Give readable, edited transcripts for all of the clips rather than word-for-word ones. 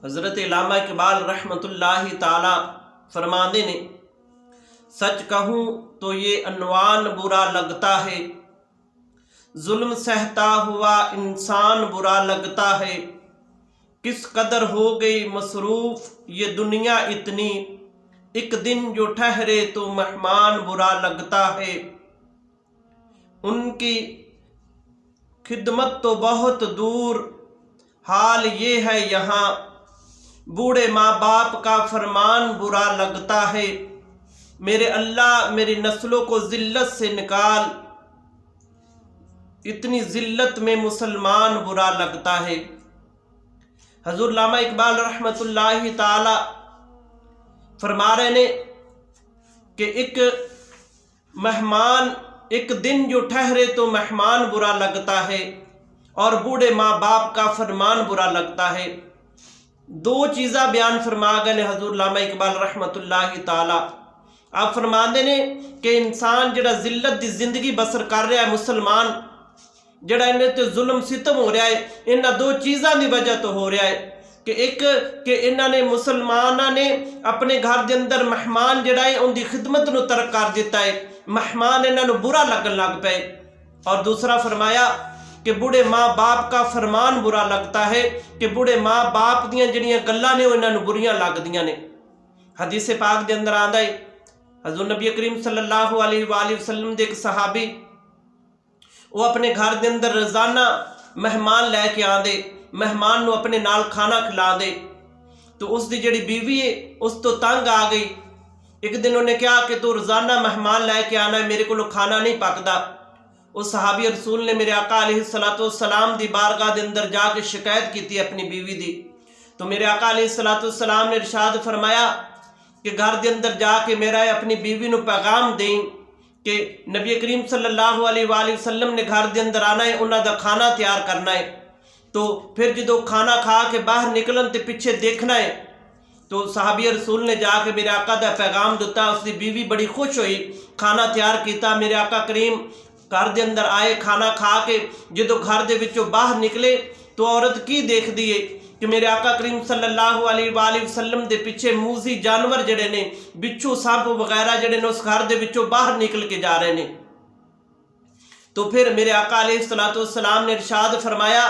हज़रत अल्लामा इकबाल रहमतुल्लाहि ताला फरमाते ने, सच कहूँ तो ये अनवान बुरा लगता है, जुल्म सहता हुआ इंसान बुरा लगता है। किस कदर हो गई मसरूफ़ ये दुनिया इतनी, एक दिन जो ठहरे तो मेहमान बुरा लगता है। उनकी खिदमत तो बहुत दूर, हाल ये है यहाँ, बूढ़े माँ बाप का फरमान बुरा लगता है। मेरे अल्लाह मेरी नस्लों को ज़िल्लत से निकाल, इतनी ज़िल्लत में मुसलमान बुरा लगता है। हज़रत अल्लामा इकबाल रहमतुल्लाहि ताला फरमा रहे ने कि एक मेहमान, एक दिन जो ठहरे तो मेहमान बुरा लगता है और बूढ़े माँ बाप का फरमान बुरा लगता है। दो चीज़ा बयान फरमा गए हज़रत अल्लामा इकबाल रहमतुल्लाहि ताला। आप फरमाते ने कि इंसान जड़ा जिल्लत की जिंदगी बसर कर रहा है, मुसलमान जड़ा इन्हें तो जुल्म सितम हो रहा है, इन्होंने दो चीज़ों की वजह तो हो रहा है कि एक कि इन्होंने मुसलमाना ने अपने घर के अंदर मेहमान जड़ा है उनकी खिदमत को तर्क कर दिता है, मेहमान इन्होंने बुरा लगन लग पे। और दूसरा फरमाया कि बूढ़े माँ बाप का फरमान बुरा लगता है, कि बूढ़े माँ बाप दियाँ जड़ियाँ गल्लां ने इन्होंने बुरियां लगदियां ने। हदीस पाक के अंदर आंदा है, हज़रत नबी करीम सल्लल्लाहु अलैहि वसल्लम के एक सहाबी वो अपने घर के अंदर रोज़ाना मेहमान लैके आते, मेहमान को अपने नाल खाना खिला दे। तो उसकी जिहड़ी बीवी है उस तो तंग आ गई। एक दिन उन्हें कहा कि तू रोज़ाना मेहमान लैके आना है, मेरे को खाना नहीं पकता। उस सहाबी रसूल ने मेरे आका अलैहिस्सलाम दी बारगाह के अंदर जाके शिकायत की अपनी बीवी दी। तो मेरे आका अलैहिस्सलाम ने इरशाद फरमाया कि घर के अंदर जाके मेरा अपनी बीवी को पैगाम दें कि नबी करीम सल्लल्लाहु अलैहि वसल्लम ने घर के अंदर आना है, उन्होंने खाना तैयार करना है। तो फिर जो खाना खा के बाहर निकलन तो पीछे देखना है। तो सहाबी रसूल ने जाके मेरे आका का पैगाम दिता। उसकी बीवी बड़ी खुश हुई, खाना तैयार किया। मेरे आका करीम घर के अंदर आए, खाना खा के जो घर के विचों बाहर निकले तो औरत की देखती है कि मेरे आका करीम सल्लल्लाहु अलैहि वसल्लम के पीछे मूजी जानवर जड़े ने, बिच्छू सांप वगैरह जड़े ने उस घर के विचों बाहर निकल के जा रहे हैं। तो फिर मेरे आका अलैहिस्सलाम ने इरशाद फरमाया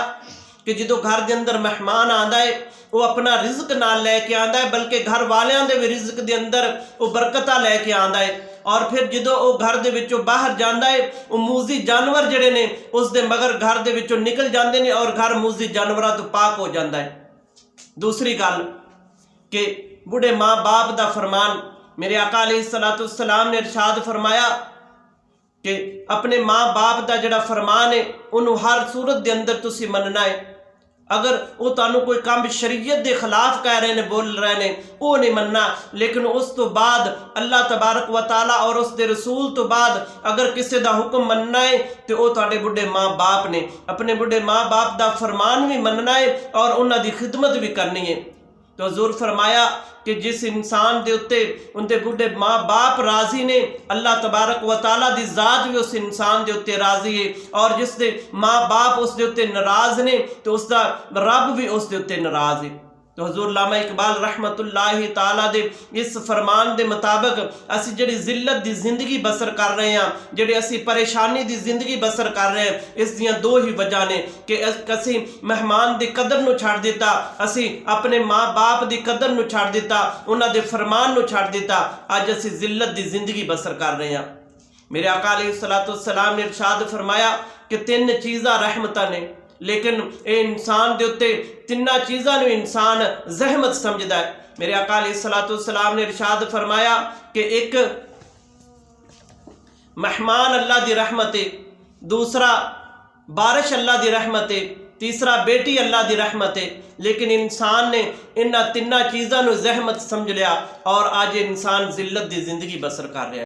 कि जो घर के अंदर मेहमान आंदा है वो अपना रिज़्क नाल लैके आंदा है, बल्कि घर वालियां दे भी रिज़्क के अंदर वो बरकतां लैके आंदा है। और फिर जो वो घर के विचों बाहर जाता है वो मूजी जानवर जड़े ने उस दे मगर घर के विचों निकल जाते हैं और घर मूजी जानवरों तो पाक हो जाता है। दूसरी गल कि बूढ़े माँ बाप का फरमान, मेरे आका अलैहिस्सलाम ने इरशाद फरमाया कि अपने माँ बाप का जड़ा फरमान है उन्होंने हर सूरत के अंदर तुसी मनना है। अगर वो तुहानू कोई काम शरीयत के खिलाफ कह रहे हैं, बोल रहे हैं, वो नहीं मनना। लेकिन उस तो बाद अल्लाह तबारक व तआला और उसके रसूल तो बाद अगर किसी का हुक्म मनना है तो वो तुहाडे बुढ़े माँ बाप ने, अपने बुढ़े माँ बाप का फरमान भी मनना है और उन्होंने खिदमत भी करनी है। तो हजूर फरमाया कि जिस इंसान के उत्ते उनके बुढ़े माँ बाप राजी ने, अल्लाह तबारक व तआला दी ज़ात भी उस इंसान के उत्ते राजी है। और जिसके माँ बाप उसके उत्ते नाराज ने तो उसका रब भी उसके उत्ते नाराज है। तो हजूर अल्लामा इकबाल रहमतुल्लाहि ताला दे इस फरमान के मुताबिक असी जिहड़ी जिल्लत की जिंदगी बसर कर रहे हैं, जिहड़ी असी परेशानी की जिंदगी बसर कर रहे हैं, इस दियां दो ही वजह ने कि असी मेहमान की कदर नूं छड्ड दिता, असी अपने माँ बाप की कदर नूं छड्ड दिता, उन्हां दे फरमान नूं छड्ड दिता। अज असी जिल्लत की जिंदगी बसर कर रहे हैं। मेरे आका अलैहिस्सलाम ने इरशाद फरमाया कि तीन चीज़ां रहमतां ने, लेकिन ये इंसान के उत्ते तिन्ना चीज़ों को इंसान जहमत समझदा है। मेरे आका अलैहिस्सलाम ने इरशाद फरमाया कि एक मेहमान अल्लाह की रहमत है, दूसरा बारिश अल्लाह की रहमत है, तीसरा बेटी अल्लाह की रहमत है। लेकिन इंसान ने इन तिन्ना चीज़ों को जहमत समझ लिया और आज इंसान जिल्लत की जिंदगी बसर कर रहा है।